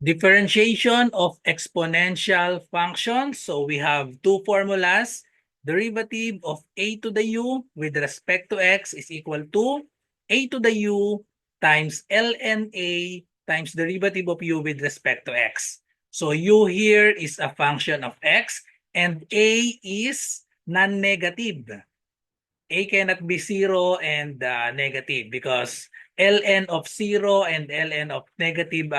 Differentiation of exponential functions. So we have two formulas. Derivative of a to the u with respect to x is equal to a to the u times ln a times derivative of u with respect to x. So u here is a function of x and a is non-negative. A cannot be 0 and negative because ln of 0 and ln of negative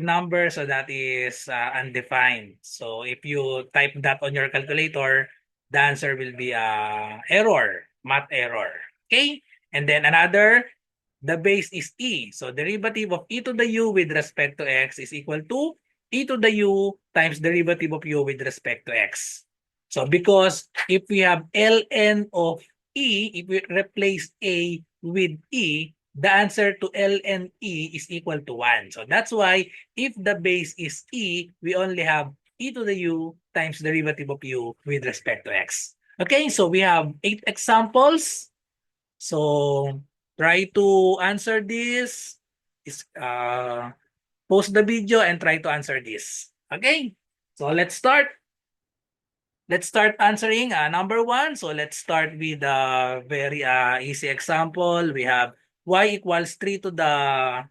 number, so that is undefined. So if you type that on your calculator, the answer will be error, math error. Okay? And then another, the base is e. So derivative of e to the u with respect to x is equal to e to the u times derivative of u with respect to x. So because if we have ln of e, if we replace a with e, the answer to ln e is equal to 1. So that's why if the base is e, we only have e to the u times derivative of u with respect to x. Okay, so we have 8 examples. So try to answer this. Pause the video and try to answer this. Okay, so let's start. Let's start answering number 1. So let's start with a very easy example. We have y equals 3 to the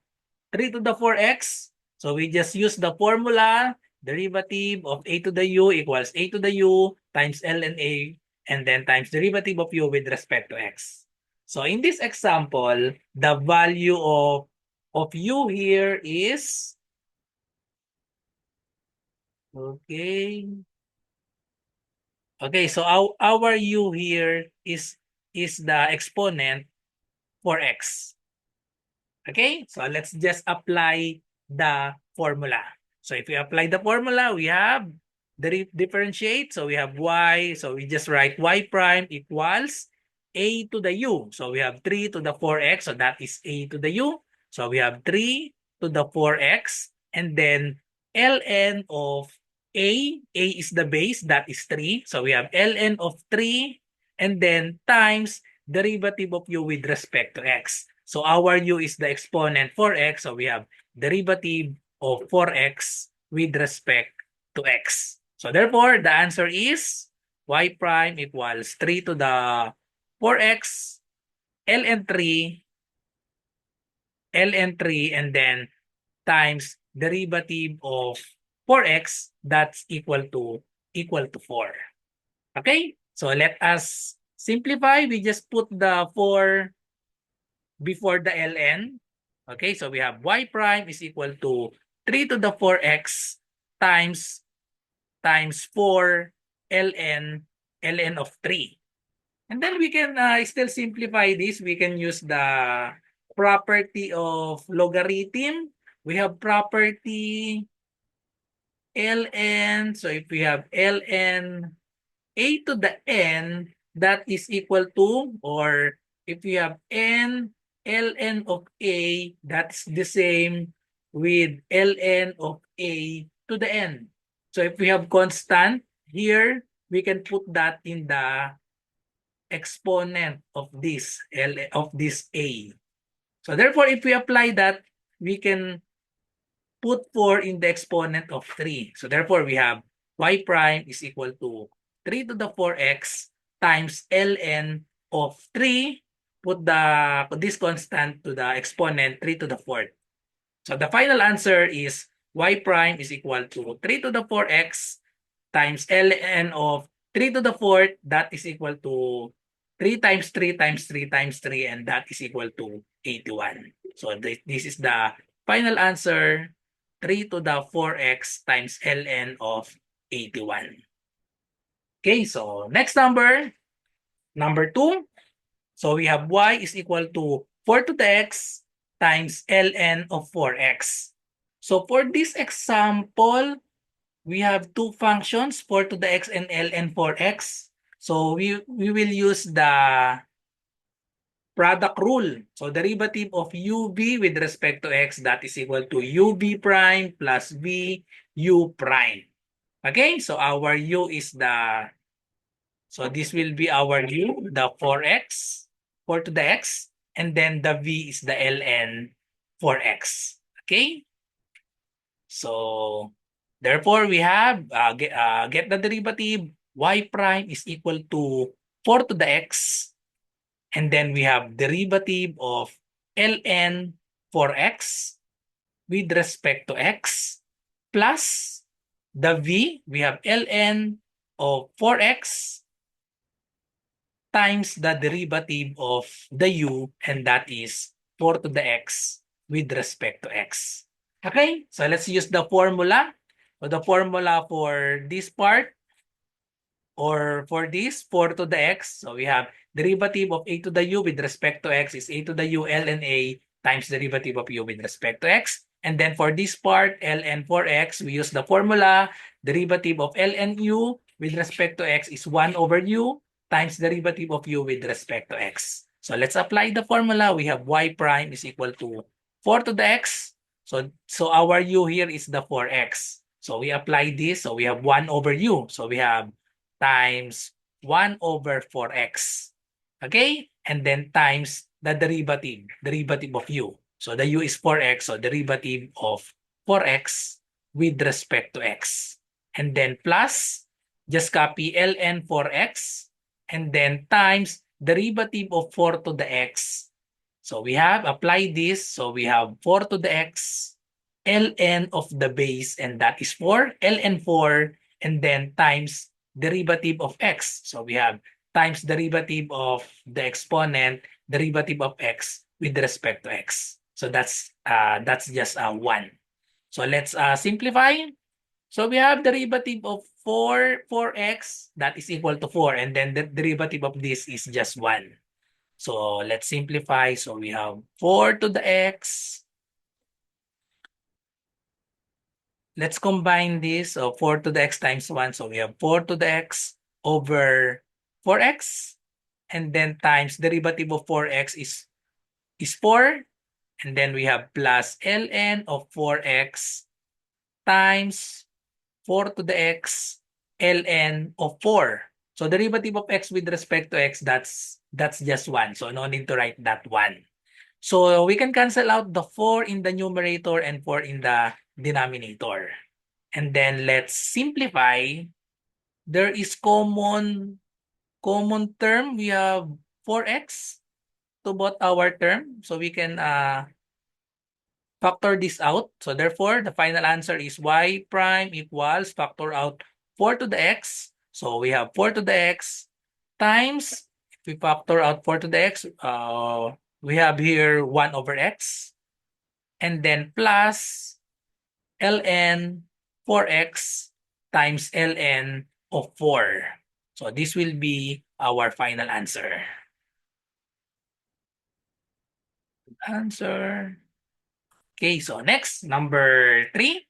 4x. So we just use the formula, derivative of a to the u equals a to the u times ln a, and then times derivative of u with respect to x. So in this example, the value of u here is, okay. Okay, so our u here is the exponent for x. Okay, so let's just apply the formula. So if we apply the formula, we have the differentiate. So we have y. So we just write y prime equals a to the u. So we have 3 to the 4x. So that is a to the u. So we have 3 to the 4x. And then ln of a is the base. That is 3. So we have ln of 3 and then times derivative of u with respect to x. So our u is the exponent for x. So we have derivative of 4x with respect to x. So therefore, the answer is y prime equals 3 to the 4x ln 3 and then times derivative of 4x, that's equal to 4. Okay? So let us simplify. We just put the 4 before the ln. Okay, so we have y prime is equal to 3 to the 4x times 4 ln of 3. And then we can still simplify this. We can use the property of logarithm. We have property ln. So if we have ln a to the n, that is equal to, or if we have n ln of a, that's the same with ln of a to the n. So if we have constant here, we can put that in the exponent of this a. So therefore, if we apply that, we can put 4 in the exponent of 3. So therefore, we have y prime is equal to 3 to the 4x times ln of 3. Put this constant to the exponent 3 to the 4th. So the final answer is y prime is equal to 3 to the 4x times ln of 3 to the 4th. That is equal to 3 times 3 times 3 times 3, and that is equal to 81. So this is the final answer, 3 to the 4x times ln of 81. Okay, so next number 2. So we have y is equal to 4 to the x times ln of 4x. So for this example, we have two functions, 4 to the x and ln 4x. So we will use the product rule. So derivative of ub with respect to x, that is equal to ub prime plus v u prime. Okay, so our u is so this will be our u, the 4x, 4 to the x, and then the v is the ln 4x. Okay? So therefore, we have get the derivative y prime is equal to 4 to the x. And then we have derivative of ln for x with respect to x plus the v, we have ln of 4x times the derivative of the u, and that is 4 to the x with respect to x. Okay, so let's use the formula. So the formula for this part, or for this 4 to the x, so we have derivative of a to the u with respect to x is a to the u ln a times derivative of u with respect to x. And then for this part, ln for x, we use the formula derivative of ln u with respect to x is 1 over u times derivative of u with respect to x. So let's apply the formula. We have y prime is equal to 4 to the x. So our u here is the 4x. So we apply this. So we have 1 over u. So we have times 1 over 4x. Okay? And then times the derivative of u. So the u is 4x, so derivative of 4x with respect to x. And then plus, just copy ln 4x, and then times derivative of 4 to the x. So we have applied this, so we have 4 to the x, ln of the base, and that is 4, ln 4, and then times derivative of x. So we have times derivative of the exponent, derivative of x with respect to x. So that's just 1. So let's simplify. So we have derivative of 4x, that is equal to 4, and then the derivative of this is just 1. So let's simplify. So we have 4 to the x. Let's combine this. So 4 to the x times 1. So we have 4 to the x over 4x. And then times derivative of 4x is 4. And then we have plus ln of 4x times 4 to the x ln of 4. So derivative of x with respect to x, that's just 1. So no need to write that 1. So we can cancel out the 4 in the numerator and 4 in the denominator. And then let's simplify. There is common term. We have 4x to both our term. So we can factor this out. So therefore, the final answer is y prime equals, factor out 4 to the x. So we have 4 to the x times, if we factor out 4 to the x, we have here 1 over x. And then plus ln 4x times ln of 4. So this will be our final answer. Okay, so next, number 3.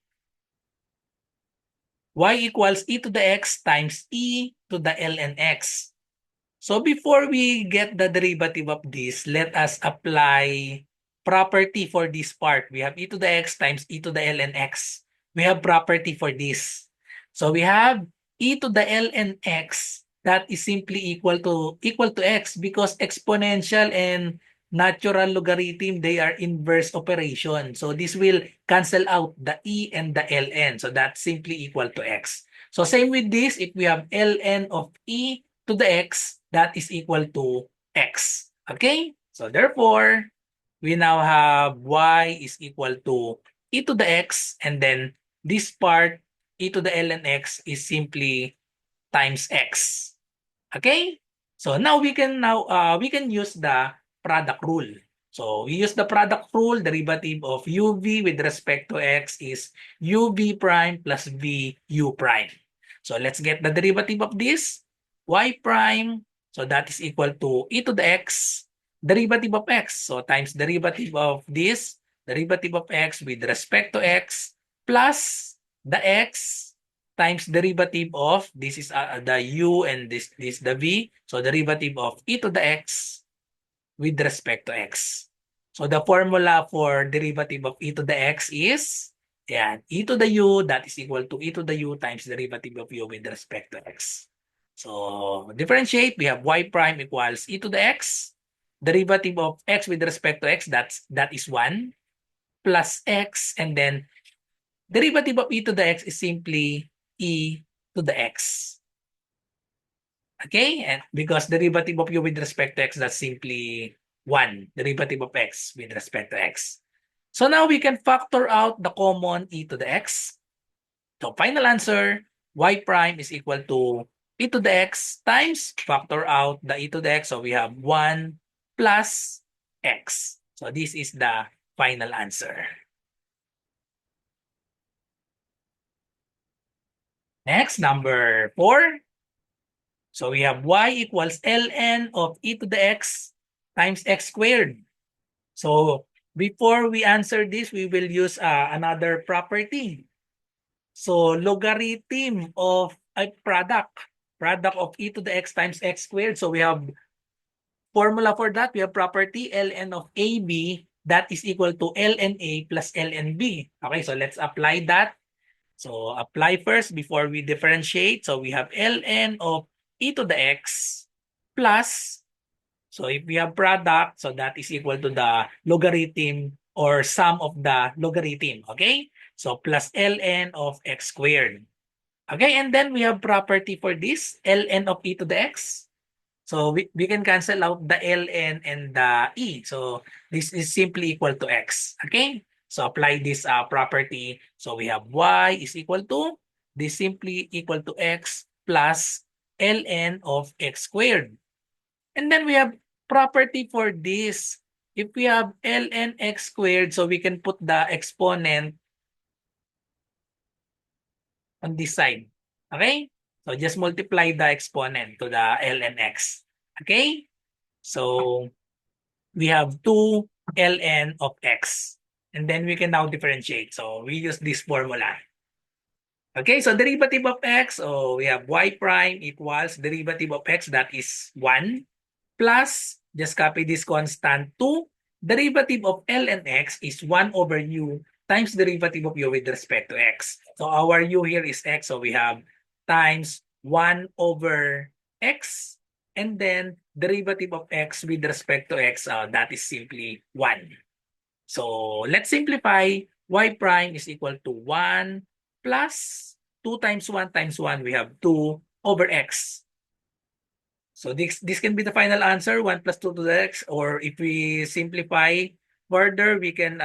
Y equals e to the x times e to the ln x. So before we get the derivative of this, let us apply property for this part. We have e to the x times e to the ln x. We have property for this. So we have e to the ln x, that is simply equal to x, because exponential and natural logarithm, they are inverse operation. So this will cancel out the e and the ln. So that's simply equal to x. So same with this, if we have ln of e to the x, that is equal to x. Okay? So therefore, we now have y is equal to e to the x, and then this part, e to the ln x, is simply times x. Okay? So now we can use the product rule. So we use the product rule. Derivative of uv with respect to x is uv prime plus vu prime. So let's get the derivative of this. Y prime, so that is equal to e to the x, derivative of x. So times derivative of this, derivative of x with respect to x, plus the x times derivative of, this is the u, and this the v. So derivative of e to the x with respect to x. So the formula for derivative of e to the x is, yan, e to the u, that is equal to e to the u times derivative of u with respect to x. So differentiate, we have y prime equals e to the x, derivative of x with respect to x, that is 1, plus x, and then derivative of e to the x is simply e to the x. Okay, and because derivative of u with respect to x, that's simply 1, derivative of x with respect to x. So now we can factor out the common e to the x. So final answer, y prime is equal to e to the x times factor out the e to the x. So we have 1 plus x. So this is the final answer. Next, number 4. So we have y equals ln of e to the x times x squared. So before we answer this, we will use another property. So logarithm of a product of e to the x times x squared. So we have formula for that. We have property ln of ab that is equal to ln a plus ln b. Okay, so let's apply that. So apply first before we differentiate. So we have ln of e to the x plus, so if we have product, so that is equal to the logarithm or sum of the logarithm. Okay? So plus ln of x squared. Okay, and then we have property for this, ln of e to the x. So we can cancel out the ln and the e. So this is simply equal to x. Okay? So apply this property. So we have y is equal to, this simply equal to x plus ln of x squared. And then we have property for this. If we have ln x squared, so we can put the exponent on this side. Okay? So just multiply the exponent to the ln x. Okay? So we have 2 ln of x. And then we can now differentiate. So we use this formula. Okay, so derivative of x, so we have y prime equals derivative of x, that is 1, plus, just copy this constant, 2, derivative of ln x is 1 over u times derivative of u with respect to x. So our u here is x, so we have times 1 over x, and then derivative of x with respect to x, that is simply 1. So let's simplify. Y prime is equal to 1 plus 2 times 1 times 1, we have 2 over x. So this can be the final answer, 1 plus 2 to the x. Or if we simplify further, we can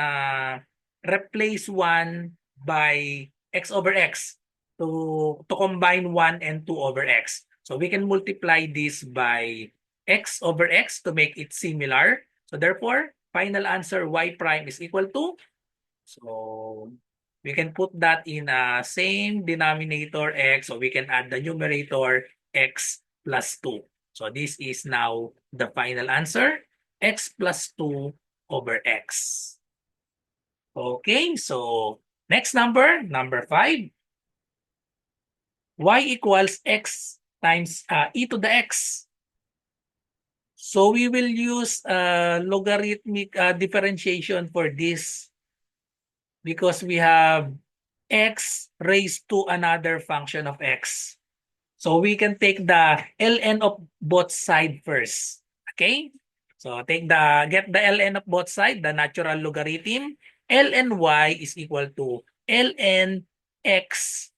replace 1 by x over x to combine 1 and 2 over x. So we can multiply this by x over x to make it similar. So therefore, final answer y prime is equal to, so we can put that in a same denominator x, so we can add the numerator x plus 2. So this is now the final answer, x plus 2 over x. Okay, so next number, number 5. Y equals x times e to the x. So we will use logarithmic differentiation for this, because we have x raised to another function of x. So we can take the ln of both side first. Okay? So get the ln of both side, the natural logarithm. Ln y is equal to ln x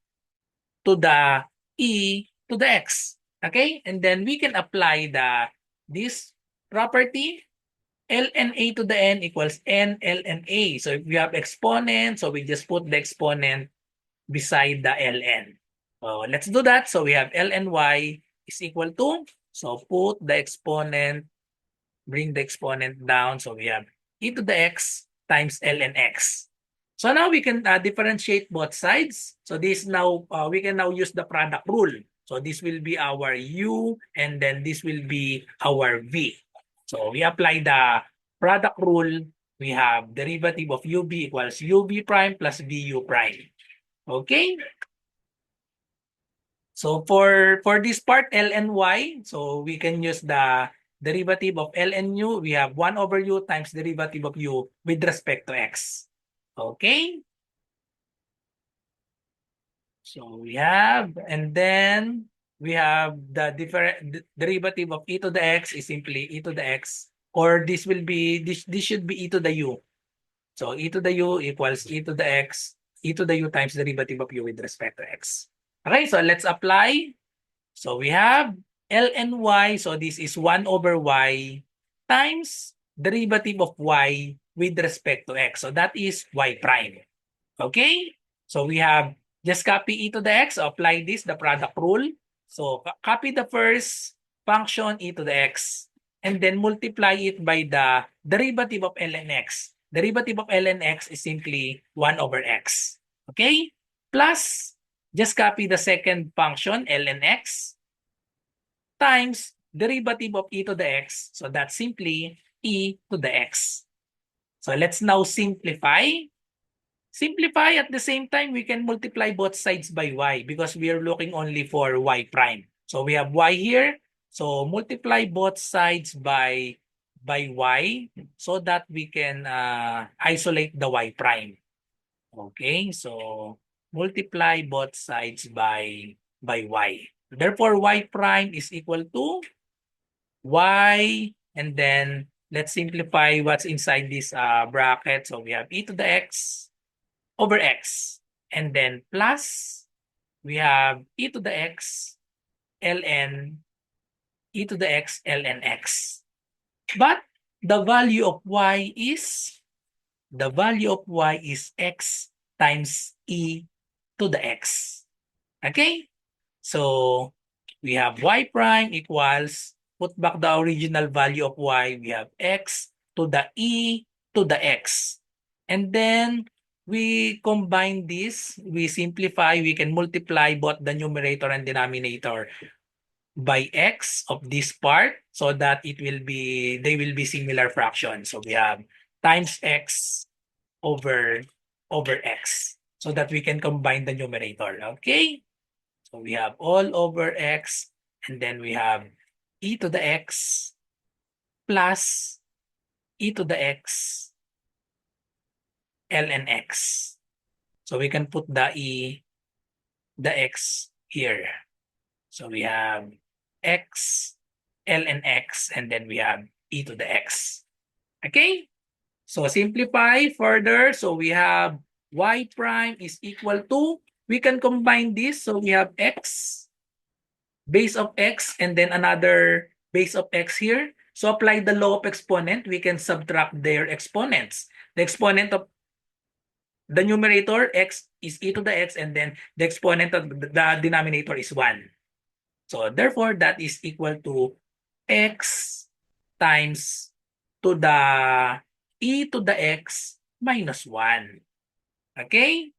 to the e to the x. Okay? And then we can apply this property, ln a to the n equals n ln a. So if we have exponent, so we just put the exponent beside the ln. So let's do that. So we have ln y is equal to, so put the exponent, bring the exponent down. So we have e to the x times ln x. So now we can differentiate both sides. So this now, we can now use the product rule. So this will be our u, and then this will be our v. So we apply the product rule. We have derivative of ub equals ub prime plus vu prime. Okay? So for this part, ln y, so we can use the derivative of ln u. We have 1 over u times derivative of u with respect to x. Okay? So we have, and then we have the derivative of e to the x is simply e to the x, or this should be e to the u. So e to the u equals e to the x e to the u times derivative of u with respect to x. Okay, so let's apply. So we have ln y, so this is 1 over y times derivative of y with respect to x. So that is y prime. Okay? So we have just copy e to the x, apply this, the product rule. So copy the first function e to the x and then multiply it by the derivative of ln x. Derivative of ln x is simply 1 over x. Okay? Plus, just copy the second function, ln x, times derivative of e to the x. So that's simply e to the x. So let's now simplify. Simplify at the same time, we can multiply both sides by y because we are looking only for y prime. So we have y here. So multiply both sides by y so that we can isolate the y prime. Okay, so multiply both sides by y. Therefore, y prime is equal to y, and then let's simplify what's inside this bracket. So we have e to the x over x, and then plus we have e to the x ln e to the x ln x. But the value of y is x times e to the x. Okay? So we have y prime equals, put back the original value of y, we have x to the e to the x. And then we combine this, we simplify, we can multiply both the numerator and denominator by x of this part so that they will be similar fractions. So we have times x over x so that we can combine the numerator. Okay? So we have all over x, and then we have e to the x plus e to the x ln x. So we can put the x here. So we have x ln x, and then we have e to the x. Okay? So simplify further. So we have y prime is equal to, we can combine this. So we have x, base of x, and then another base of x here. So apply the law of exponent. We can subtract their exponents. The exponent of the numerator, x, is e to the x, and then the exponent of the denominator is 1. So therefore, that is equal to x times to the e to the x minus 1. Okay?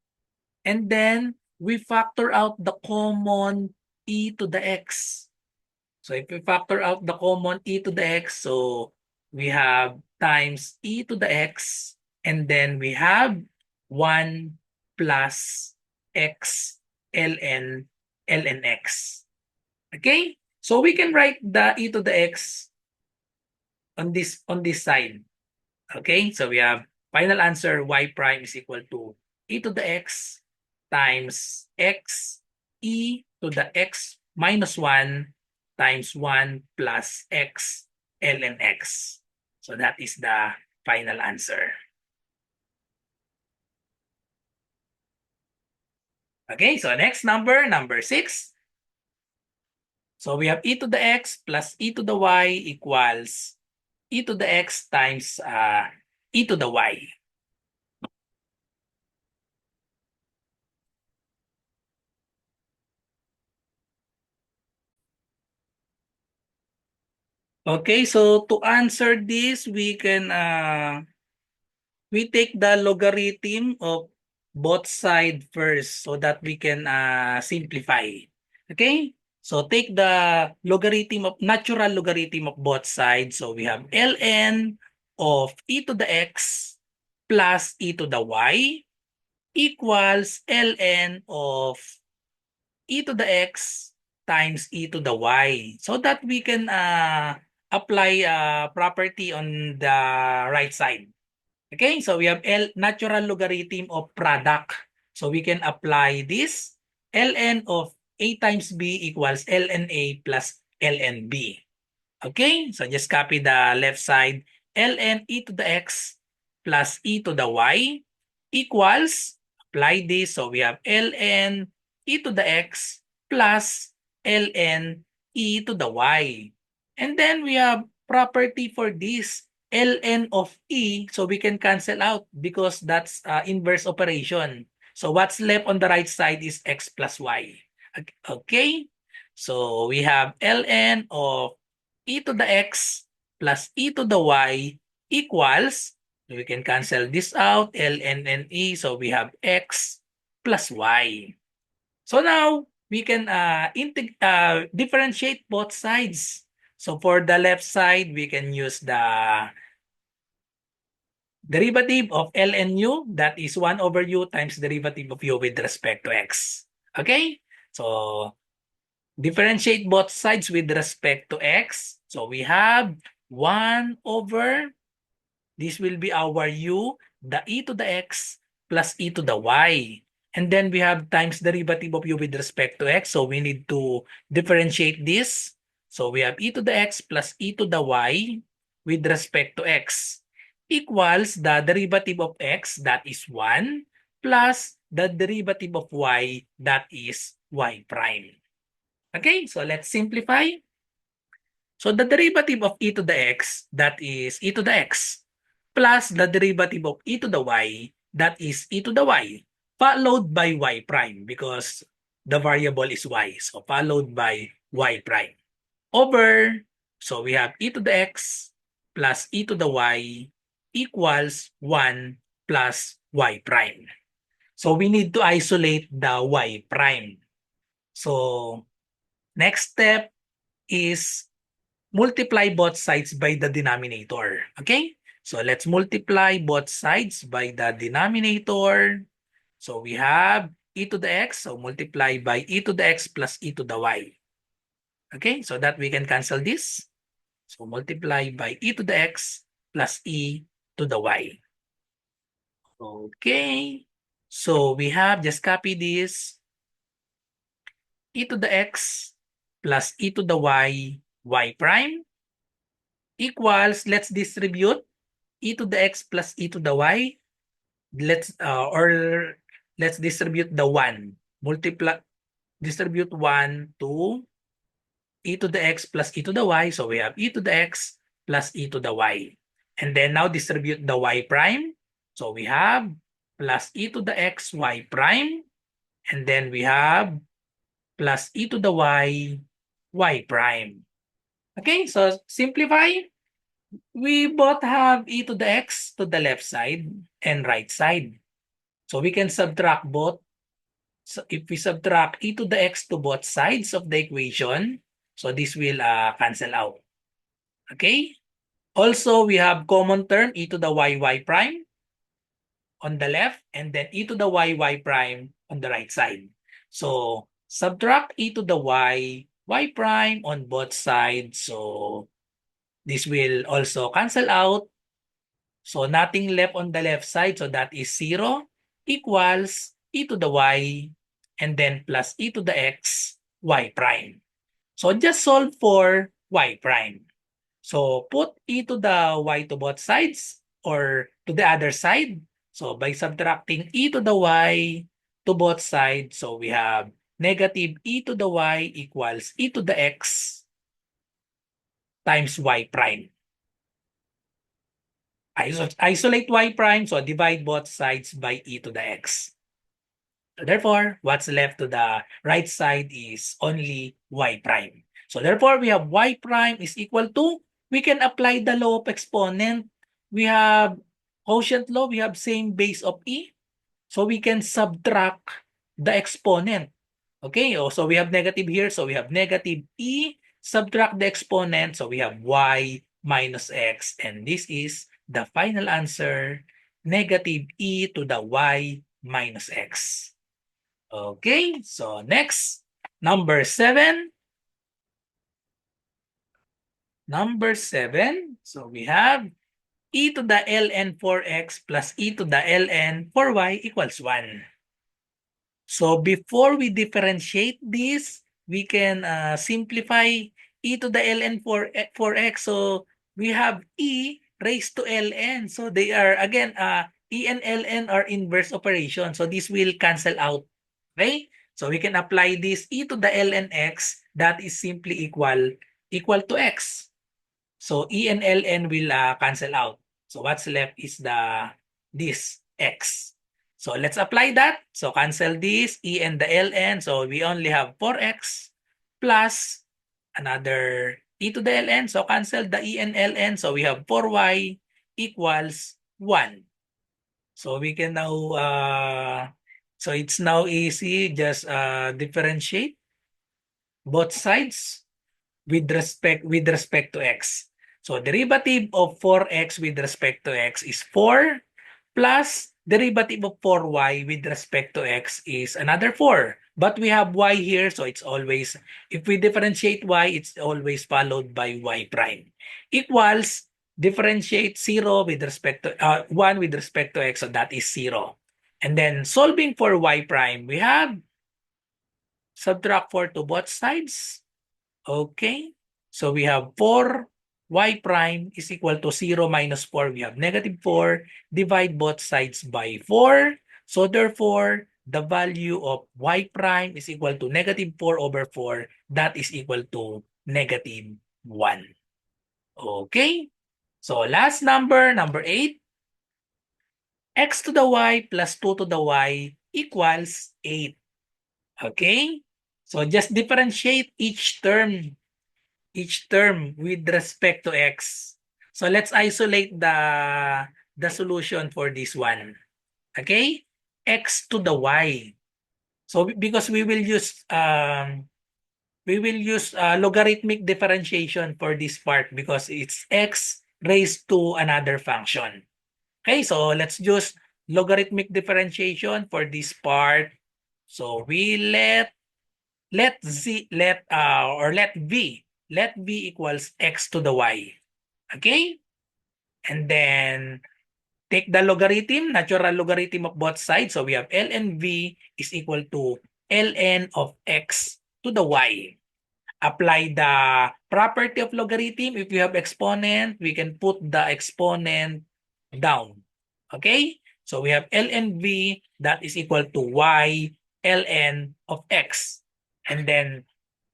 And then we factor out the common e to the x. So if we factor out the common e to the x, so we have times e to the x, and then we have 1 plus x ln x. Okay? So we can write the e to the x on this side. Okay? So we have final answer, y prime is equal to e to the x times x e to the x minus 1 times 1 plus x ln x. So that is the final answer. Okay, so next number 6. So we have e to the x plus e to the y equals e to the x times e to the y. Okay, so to answer this, we can we take the logarithm of both sides first so that we can simplify. Okay? So take the logarithm of natural logarithm of both sides. So we have ln of e to the x plus e to the y equals ln of e to the x times e to the y, so that we can apply property on the right side. Okay, so we have natural logarithm of product. So we can apply this. Ln of a times b equals ln a plus ln b. Okay, so just copy the left side. Ln e to the x plus e to the y equals, apply this. So we have ln e to the x plus ln e to the y. And then we have property for this ln of e. So we can cancel out because that's inverse operation. So what's left on the right side is x plus y. Okay? So we have ln of e to the x plus e to the y equals, we can cancel this out, ln and e, so we have x plus y. So now, we can differentiate both sides. So for the left side, we can use the derivative of ln u, that is 1 over u times derivative of u with respect to x. Okay? So, differentiate both sides with respect to x. So we have 1 over, this will be our u, the e to the x plus e to the y. And then we have times derivative of u with respect to x. So we need to differentiate this. So we have e to the x plus e to the y with respect to x equals the derivative of x, that is 1, plus the derivative of y, that is y prime. Okay, so let's simplify. So the derivative of e to the x, that is e to the x, plus the derivative of e to the y, that is e to the y, followed by y prime because the variable is y. So followed by y prime. Over, so we have e to the x plus e to the y equals 1 plus y prime. So we need to isolate the y prime. So next step is multiply both sides by the denominator. Okay? So let's multiply both sides by the denominator. So we have e to the x, so multiply by e to the x plus e to the y. Okay? So that we can cancel this. So multiply by e to the x plus e to the y. Okay? So we have, just copy this, e to the x plus e to the y prime equals, let's distribute e to the x plus e to the y. Let's distribute the 1. Distribute 1 to e to the x plus e to the y. So we have e to the x plus e to the y. And then now distribute the y prime. So we have plus e to the x y prime. And then we have plus e to the y prime. Okay, so simplify. We both have e to the x to the left side and right side. So we can subtract both. So if we subtract e to the x to both sides of the equation, so this will cancel out. Okay? Also, we have common term e to the y prime on the left and then e to the y prime on the right side. So subtract e to the y prime on both sides. So this will also cancel out. So nothing left on the left side. So that is 0 equals e to the y and then plus e to the x y prime. So just solve for y prime. So put e to the y to both sides or to the other side. So by subtracting e to the y to both sides, so we have negative e to the y equals e to the x times y prime. Isolate y prime, so divide both sides by e to the x. So therefore, what's left to the right side is only y prime. So therefore, we have y prime is equal to, we can apply the law of exponent. We have quotient law, we have same base of e. So we can subtract the exponent. Okay, so we have negative here, so we have negative e, subtract the exponent, so we have y minus x, and this is the final answer, negative e to the y minus x. Okay, so next, number 7. Number 7, so we have e to the ln 4x plus e to the ln 4y equals 1. So before we differentiate this, we can simplify e to the ln 4x. So we have e raised to ln. So they are, again, E and ln are inverse operation. So this will cancel out. Okay? So we can apply this e to the ln x, that is simply equal to x. So e and ln will cancel out. So what's left is this x. So let's apply that. So cancel this e and the ln. So we only have 4x plus another e to the ln. So cancel the e and ln. So we have 4y equals 1. So we can now so it's now easy. Just differentiate both sides with respect to x. So derivative of 4x with respect to x is 4 plus derivative of 4y with respect to x is another 4. But we have y here, so it's always, if we differentiate y, it's always followed by y prime. Equals, differentiate 0 with respect to 1 with respect to x, so that is 0. And then solving for y prime, we have subtract 4 to both sides. Okay, so we have 4y prime is equal to 0 minus 4. We have negative 4. Divide both sides by 4. So therefore, the value of y prime is equal to negative 4 over 4. That is equal to negative 1. Okay, so last number, number 8. X to the y plus 2 to the y equals 8. Okay, so just differentiate each term with respect to x. So let's isolate the solution for this one. Okay? X to the y. So because we will use logarithmic differentiation for this part because it's x raised to another function. Okay, so let's use logarithmic differentiation for this part. So we let v equals x to the y. Okay? And then take the logarithm, natural logarithm of both sides. So we have ln v is equal to ln of x to the y. Apply the property of logarithm. If you have exponent, we can put the exponent down. Okay? So we have ln v that is equal to y ln of x. And then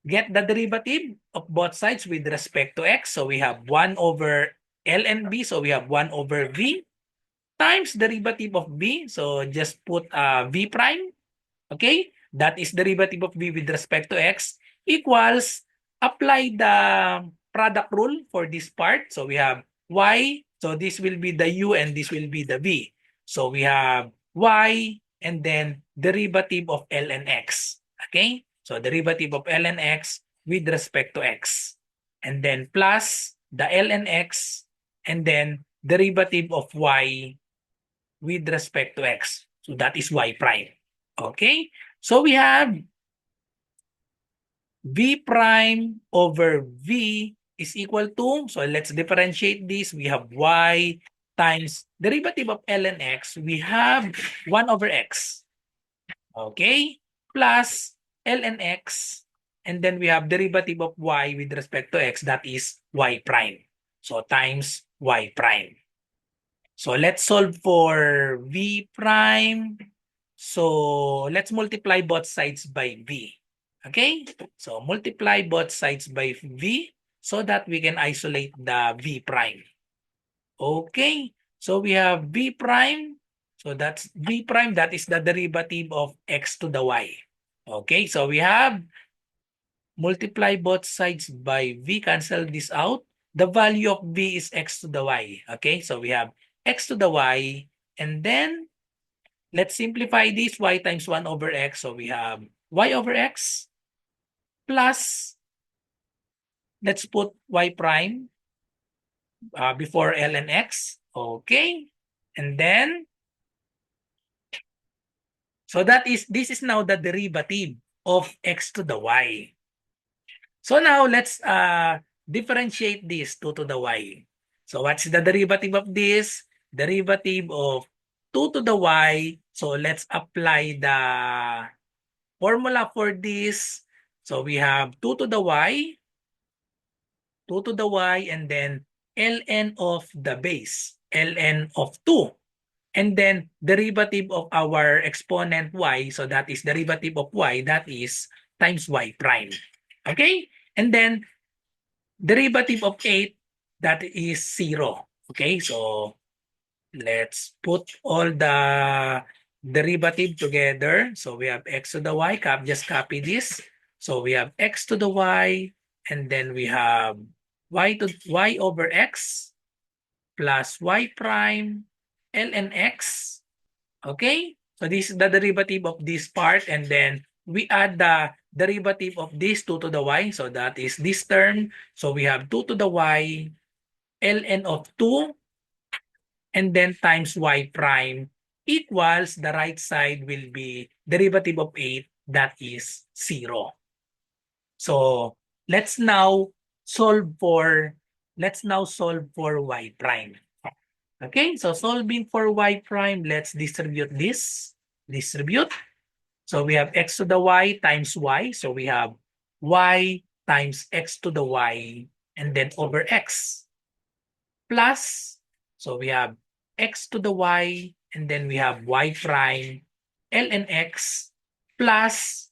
get the derivative of both sides with respect to x. So we have 1 over ln v. So we have 1 over v times derivative of v. So just put v prime. Okay? That is derivative of v with respect to x equals, apply the product rule for this part. So we have y. So this will be the u and this will be the v. So we have y and then derivative of ln x. Okay? So derivative of ln x with respect to x. And then plus the ln x and then derivative of y with respect to x. So that is y prime. Okay? So we have v prime over v is equal to, so let's differentiate this. We have y times derivative of ln x. We have 1 over x. Okay? Plus ln x. And then we have derivative of y with respect to x. That is y prime. So times y prime. So let's solve for v prime. So let's multiply both sides by v. Okay? So multiply both sides by v so that we can isolate the v prime. Okay? So we have v prime. So that's v prime. That is the derivative of x to the y. Okay? So we have multiply both sides by v. Cancel this out. The value of v is x to the y. Okay? So we have x to the y. And then let's simplify this, y times 1 over x. So we have y over x plus, let's put y prime before ln x. Okay. And then, so this is now the derivative of x to the y. So now let's differentiate this 2 to the y. So what's the derivative of this? Derivative of 2 to the y. So let's apply the formula for this. So we have 2 to the y, 2 to the y, and then ln of the base, ln of 2. And then derivative of our exponent y, so that is derivative of y, that is times y prime. Okay? And then derivative of 8, that is 0. Okay? So let's put all the derivative together. So we have x to the y, just copy this. So we have x to the y, and then we have y over x plus y prime ln x. Okay? So this is the derivative of this part, and then we add the derivative of this 2 to the y. So that is this term. So we have 2 to the y ln of 2, and then times y prime equals, the right side will be derivative of 8, that is 0. So let's now solve for y prime. Okay, so solving for y prime, let's distribute this. Distribute. So we have x to the y times y. So we have y times x to the y, and then over x plus, so we have x to the y, and then we have y prime ln x plus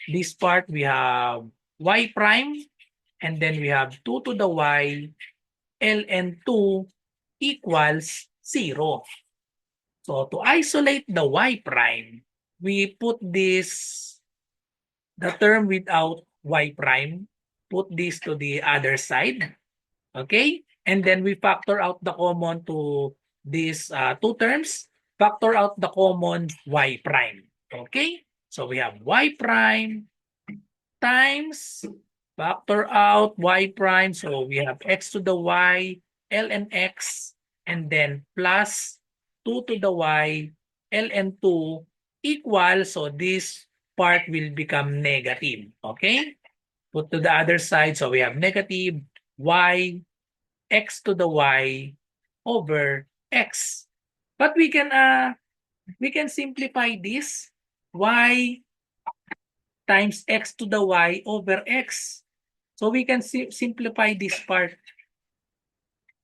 this part we have y prime, and then we have 2 to the y ln 2 equals 0. So to isolate the y prime, we put this, the term without y prime, put this to the other side. Okay? And then we factor out the common to these two terms. Factor out the common y prime. Okay? So we have y prime times, factor out y prime. So we have x to the y ln x, and then plus 2 to the y ln 2 equals, so this part will become negative. Okay? Put to the other side. So we have negative y x to the y over x. But we can simplify this, y times x to the y over x. So we can simplify this part.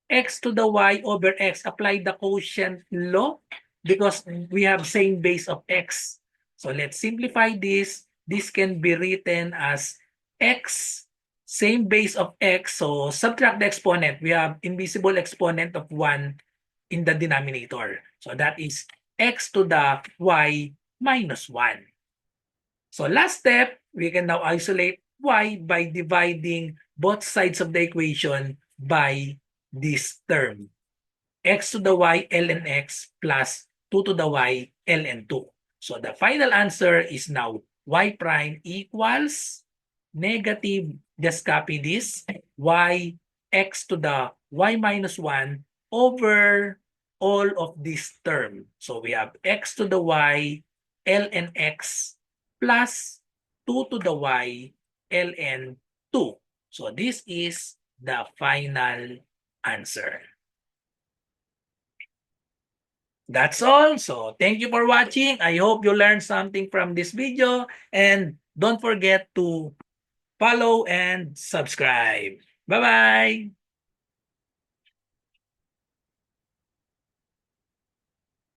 X to the y over x, apply the quotient law because we have same base of x. So let's simplify this. This can be written as x, same base of x. So subtract the exponent. We have invisible exponent of 1 in the denominator. So that is x to the y minus 1. So last step, we can now isolate y by dividing both sides of the equation by this term. X to the y ln x plus 2 to the y ln 2. So the final answer is now y prime equals negative, just copy this, y x to the y minus 1 over all of this term. So we have x to the y ln x plus 2 to the y ln 2. So this is the final answer. That's all. So thank you for watching. I hope you learned something from this video, and don't forget to follow and subscribe. Bye-bye.